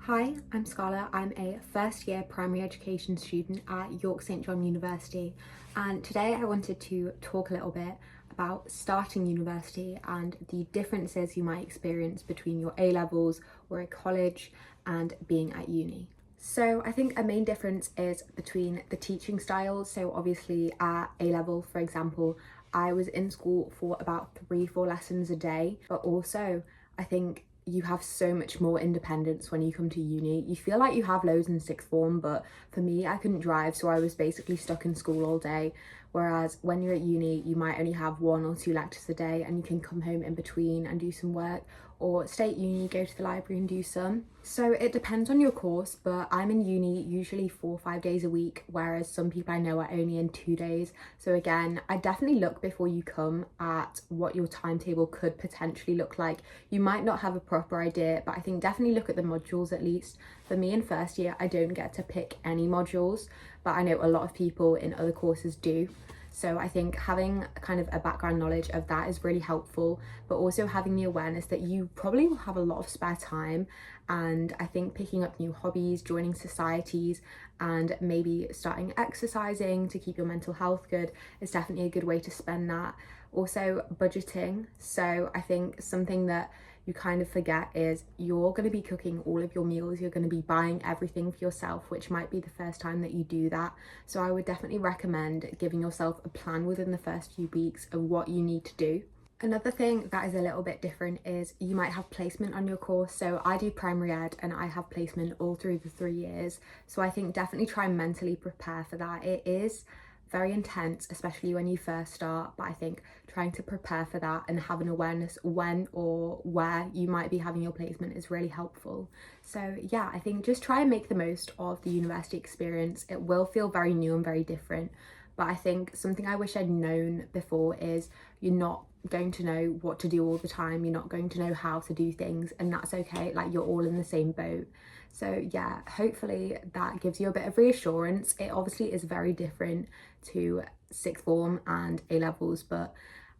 Hi, I'm Scarlett. I'm a first year primary education student at York St John University, and today I wanted to talk a little bit about starting university and the differences you might experience between your A levels or a college and being at uni. So I think a main difference is between the teaching styles. So obviously at A level, for example, I was in school for about 3-4 lessons a day, but also I think you have so much more independence when you come to uni. You feel like you have loads in sixth form, but for me, I couldn't drive, so I was basically stuck in school all day. Whereas when you're at uni, you might only have 1 or 2 lectures a day and you can come home in between and do some work, or stay at uni, go to the library and do some. So it depends on your course, but I'm in uni usually 4 or 5 days a week, whereas some people I know are only in 2 days. So again, I definitely look before you come at what your timetable could potentially look like. You might not have a proper idea, but I think definitely look at the modules at least. For me in first year, I don't get to pick any modules, but I know a lot of people in other courses do. So I think having kind of a background knowledge of that is really helpful, but also having the awareness that you probably will have a lot of spare time. And I think picking up new hobbies, joining societies, and maybe starting exercising to keep your mental health good is definitely a good way to spend that. Also budgeting. So I think something that you kind of forget is you're going to be cooking all of your meals, you're going to be buying everything for yourself, which might be the first time that you do that. So I would definitely recommend giving yourself a plan within the first few weeks of what you need to do. Another thing that is a little bit different is you might have placement on your course. So I do primary ed and I have placement all through the 3 years. So I think definitely try and mentally prepare for that. It is very intense, especially when you first start, but I think trying to prepare for that and have an awareness when or where you might be having your placement is really helpful. So yeah, I think just try and make the most of the university experience. It will feel very new and very different, but I think something I wish I'd known before is you're not going to know what to do all the time, you're not going to know how to do things, and that's okay. Like, you're all in the same boat. So yeah, hopefully that gives you a bit of reassurance. It obviously is very different to sixth form and A levels, but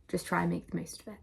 just try and make the most of it.